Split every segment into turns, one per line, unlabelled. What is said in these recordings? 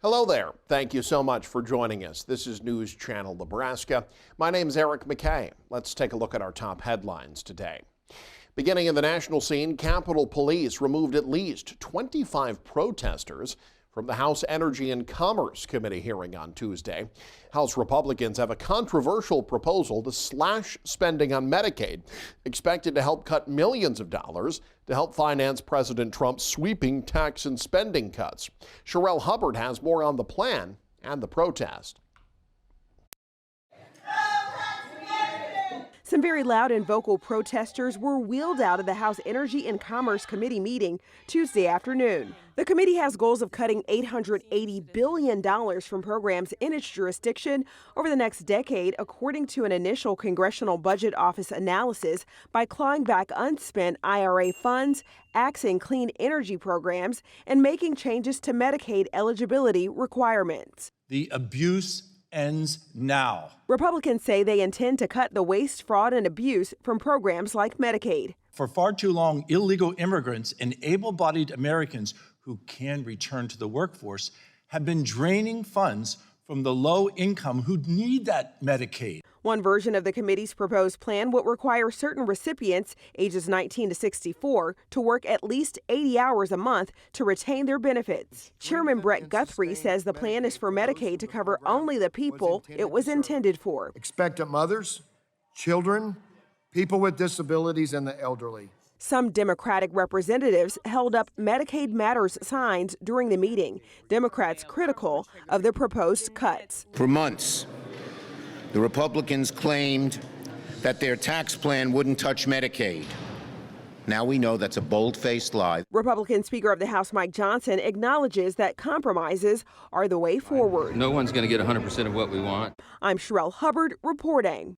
Hello there. Thank you so much for joining us. This is News Channel Nebraska. My name is Eric McKay. Let's take a look at our top headlines today. Beginning in the national scene, Capitol Police removed at least 25 protesters from the House Energy and Commerce Committee hearing on Tuesday. House Republicans have a controversial proposal to slash spending on Medicaid, expected to help cut millions of dollars to help finance President Trump's sweeping tax and spending cuts. Sherelle Hubbard has more on the plan and the protest.
Some very loud and vocal protesters were wheeled out of the House Energy and Commerce Committee meeting Tuesday afternoon. The committee has goals of cutting $880 billion from programs in its jurisdiction over the next decade, according to an initial Congressional Budget Office analysis, by clawing back unspent IRA funds, axing clean energy programs, and making changes to Medicaid eligibility requirements.
The abuse ends now.
Republicans say they intend to cut the waste, fraud, and abuse from programs like Medicaid.
For far too long, illegal immigrants and able-bodied Americans who can return to the workforce have been draining funds from the low income who need that Medicaid.
One version of the committee's proposed plan would require certain recipients, ages 19 to 64, to work at least 80 hours a month to retain their benefits. Chairman Brett Guthrie says the plan is for Medicaid to cover only the people it was intended for.
Expectant mothers, children, people with disabilities, and the elderly.
Some Democratic representatives held up Medicaid Matters signs during the meeting, Democrats critical of the proposed cuts.
For months, the Republicans claimed that their tax plan wouldn't touch Medicaid. Now we know that's a bold-faced lie.
Republican Speaker of the House Mike Johnson acknowledges that compromises are the way forward.
No one's going to get 100% of what we want.
I'm Sherelle Hubbard reporting.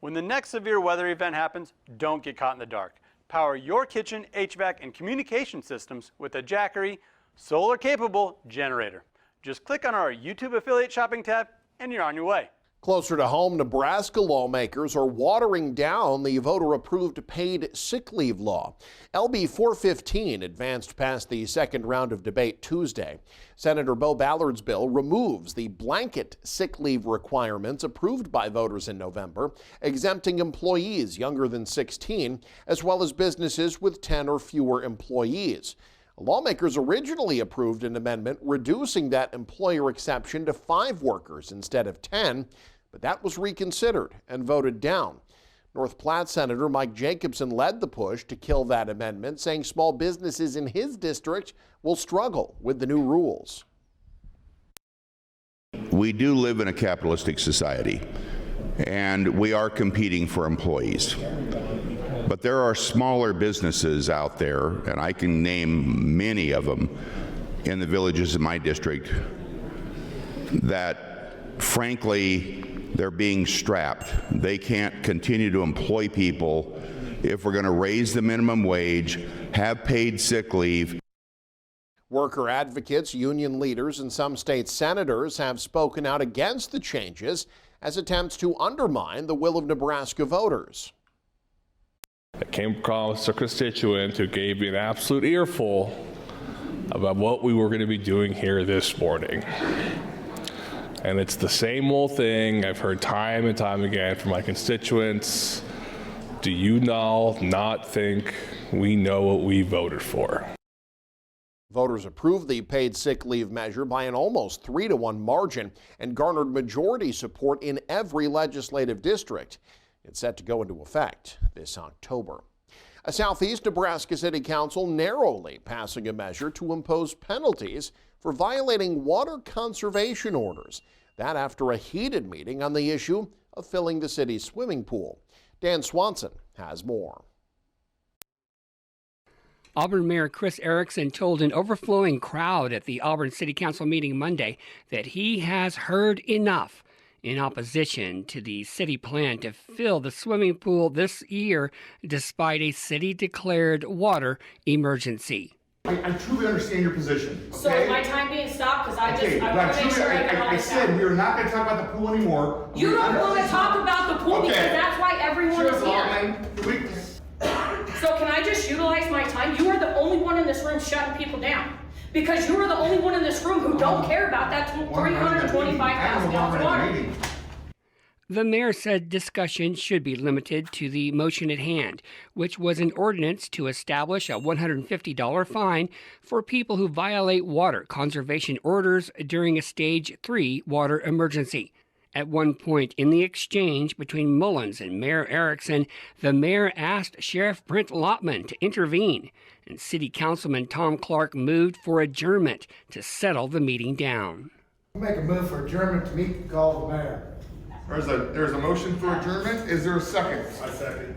When the next severe weather event happens, don't get caught in the dark. Power your kitchen, HVAC, and communication systems with a Jackery solar-capable generator. Just click on our YouTube affiliate shopping tab and you're on your way.
Closer to home, Nebraska lawmakers are watering down the voter-approved paid sick leave law. LB 415 advanced past the second round of debate Tuesday. Senator Bo Ballard's bill removes the blanket sick leave requirements approved by voters in November, exempting employees younger than 16, as well as businesses with 10 or fewer employees. Lawmakers originally approved an amendment reducing that employer exception to 5 workers instead of 10, but that was reconsidered and voted down. North Platte Senator Mike Jacobson led the push to kill that amendment, saying small businesses in his district will struggle with the new rules.
We do live in a capitalistic society, and we are competing for employees. But there are smaller businesses out there, and I can name many of them in the villages in my district, that frankly, they're being strapped. They can't continue to employ people if we're going to raise the minimum wage, have paid sick leave.
Worker advocates, union leaders, and some state senators have spoken out against the changes as attempts to undermine the will of Nebraska voters.
I came across a constituent who gave me an absolute earful about what we were going to be doing here this morning. And it's the same old thing I've heard time and time again from my constituents. Do you now not think we know what we voted for?
Voters approved the paid sick leave measure by an almost 3-to-1 margin and garnered majority support in every legislative district. It's set to go into effect this October. A Southeast Nebraska City Council narrowly passing a measure to impose penalties for violating water conservation orders. That after a heated meeting on the issue of filling the city's swimming pool. Dan Swanson has more.
Auburn Mayor Chris Erickson told an overflowing crowd at the Auburn City Council meeting Monday that he has heard enough in opposition to the city plan to fill the swimming pool this year despite a city-declared water emergency.
I truly understand your position. Okay?
So is my time being stopped? Because I want to make sure
I said we are not going to talk about the pool anymore.
You don't want to talk about the pool because that's why everyone is here. So can I just utilize my time? You are the only one in this room shutting people down. Because you are the only one in this room who don't care about that 325,000 gallons of water.
The mayor said discussion should be limited to the motion at hand, which was an ordinance to establish a $150 fine for people who violate water conservation orders during a Stage 3 water emergency. At one point in the exchange between Mullins and Mayor Erickson, the mayor asked Sheriff Brent Lotman to intervene, and City Councilman Tom Clark moved for adjournment to settle the meeting down.
Make a move for adjournment to meet the call of the mayor.
There's a motion for adjournment. Is there a second? I second.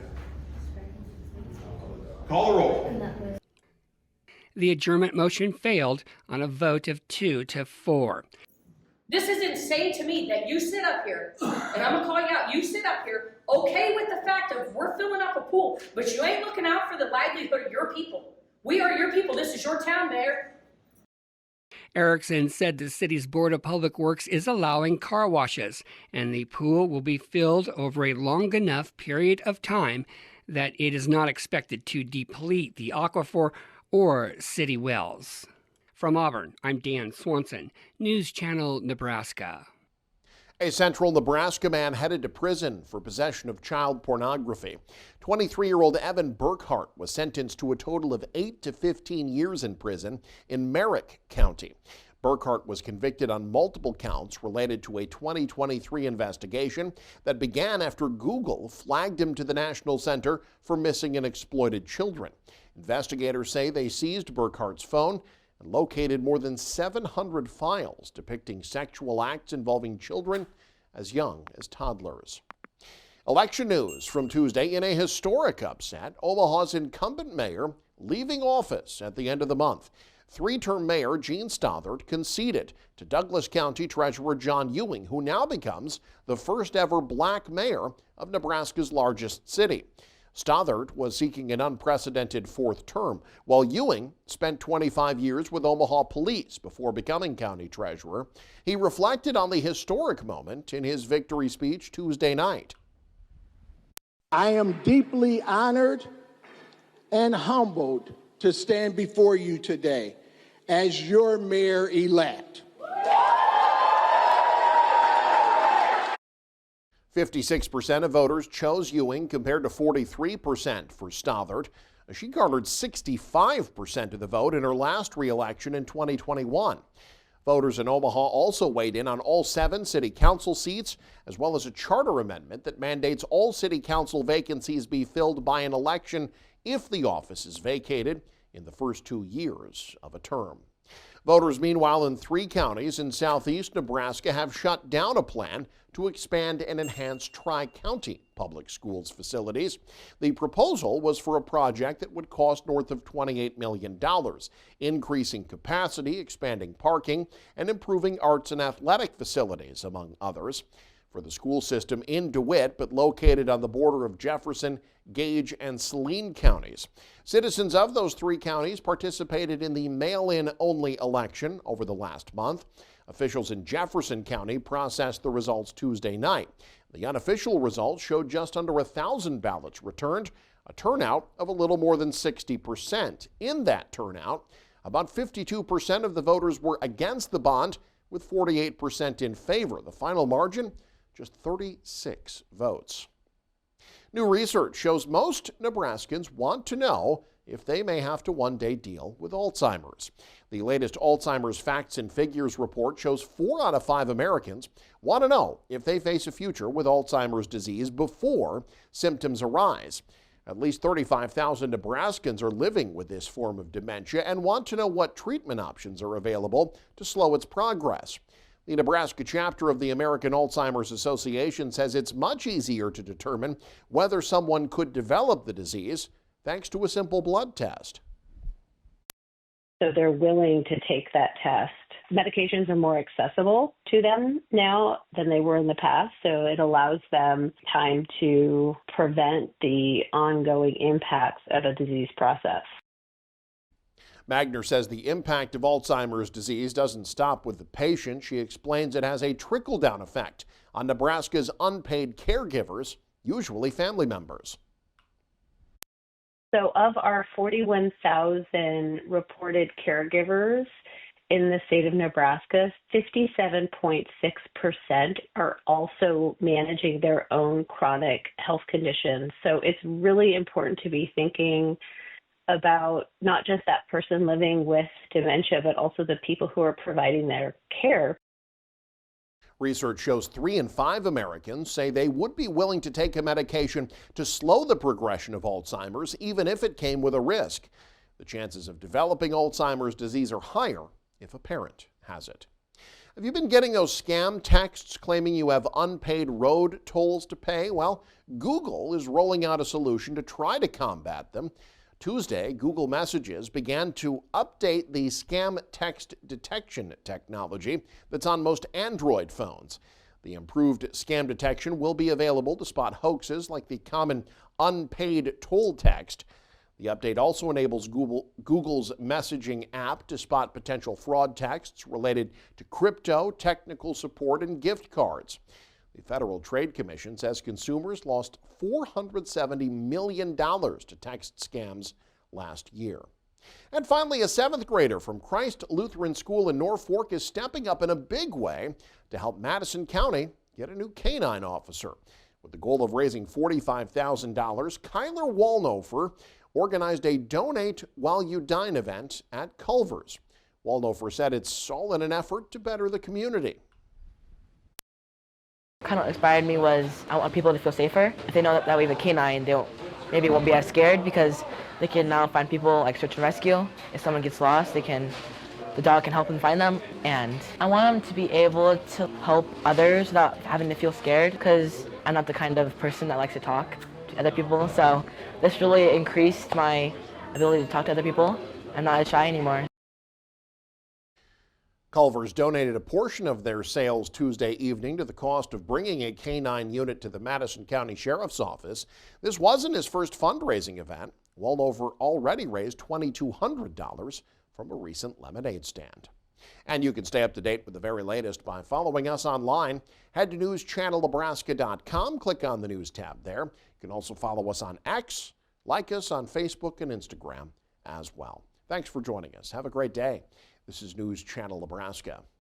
Call the roll.
The adjournment motion failed on a vote of 2-4.
This is insane to me that you sit up here, and I'm gonna call you out, you sit up here, okay with the fact of we're filling up a pool, but you ain't looking out for the livelihood of your people. We are your people. This is your town, Mayor.
Erickson said the city's Board of Public Works is allowing car washes, and the pool will be filled over a long enough period of time that it is not expected to deplete the aquifer or city wells. From Auburn, I'm Dan Swanson, News Channel, Nebraska.
A central Nebraska man headed to prison for possession of child pornography. 23-year-old Evan Burkhart was sentenced to a total of 8 to 15 years in prison in Merrick County. Burkhart was convicted on multiple counts related to a 2023 investigation that began after Google flagged him to the National Center for Missing and Exploited Children. Investigators say they seized Burkhart's phone and located more than 700 files depicting sexual acts involving children as young as toddlers. Election news from Tuesday. In a historic upset, Omaha's incumbent mayor leaving office at the end of the month. Three-term Mayor Gene Stothert conceded to Douglas County Treasurer John Ewing, who now becomes the first ever black mayor of Nebraska's largest city. Stothert was seeking an unprecedented fourth term, while Ewing spent 25 years with Omaha Police before becoming county treasurer. He reflected on the historic moment in his victory speech Tuesday night.
I am deeply honored and humbled to stand before you today as your mayor-elect.
56% of voters chose Ewing compared to 43% for Stothert. She garnered 65% of the vote in her last re-election in 2021. Voters in Omaha also weighed in on all 7 city council seats, as well as a charter amendment that mandates all city council vacancies be filled by an election if the office is vacated in the first 2 years of a term. Voters, meanwhile, in 3 counties in southeast Nebraska have shut down a plan to expand and enhance tri-county public schools facilities. The proposal was for a project that would cost north of $28 million, increasing capacity, expanding parking, and improving arts and athletic facilities, among others. For the school system in DeWitt, but located on the border of Jefferson, Gage, and Saline counties. Citizens of those 3 counties participated in the mail-in only election over the last month. Officials in Jefferson County processed the results Tuesday night. The unofficial results showed just under 1,000 ballots returned, a turnout of a little more than 60%. In that turnout, about 52% of the voters were against the bond, with 48% in favor. The final margin, just 36 votes. New research shows most Nebraskans want to know if they may have to one day deal with Alzheimer's. The latest Alzheimer's Facts and Figures report shows 4 out of 5 Americans want to know if they face a future with Alzheimer's disease before symptoms arise. At least 35,000 Nebraskans are living with this form of dementia and want to know what treatment options are available to slow its progress. The Nebraska chapter of the American Alzheimer's Association says it's much easier to determine whether someone could develop the disease thanks to a simple blood test.
So they're willing to take that test. Medications are more accessible to them now than they were in the past, so it allows them time to prevent the ongoing impacts of a disease process.
Magner says the impact of Alzheimer's disease doesn't stop with the patient. She explains it has a trickle-down effect on Nebraska's unpaid caregivers, usually family members.
So of our 41,000 reported caregivers in the state of Nebraska, 57.6% are also managing their own chronic health conditions. So it's really important to be thinking about not just that person living with dementia, but also the people who are providing their care.
Research shows 3 in 5 Americans say they would be willing to take a medication to slow the progression of Alzheimer's, even if it came with a risk. The chances of developing Alzheimer's disease are higher if a parent has it. Have you been getting those scam texts claiming you have unpaid road tolls to pay? Well, Google is rolling out a solution to try to combat them. Tuesday, Google Messages began to update the scam text detection technology that's on most Android phones. The improved scam detection will be available to spot hoaxes like the common unpaid toll text. The update also enables Google's messaging app to spot potential fraud texts related to crypto, technical support, and gift cards. The Federal Trade Commission says consumers lost $470 million to text scams last year. And finally, a 7th grader from Christ Lutheran School in Norfolk is stepping up in a big way to help Madison County get a new K9 officer. With the goal of raising $45,000, Kyler Walnofer organized a Donate While You Dine event at Culver's. Walnofer said it's all in an effort to better the community.
Kind of inspired me was I want people to feel safer. If they know that we have a canine, they maybe won't be as scared because they can now find people like search and rescue. If someone gets lost, the dog can help them find them. And I want them to be able to help others without having to feel scared because I'm not the kind of person that likes to talk to other people. So this really increased my ability to talk to other people. I'm not as shy anymore.
Culver's donated a portion of their sales Tuesday evening to the cost of bringing a K9 unit to the Madison County Sheriff's Office. This wasn't his first fundraising event. Walnofer already raised $2,200 from a recent lemonade stand. And you can stay up to date with the very latest by following us online. Head to newschannelnebraska.com, click on the News tab there. You can also follow us on X, like us on Facebook and Instagram as well. Thanks for joining us. Have a great day. This is News Channel Nebraska.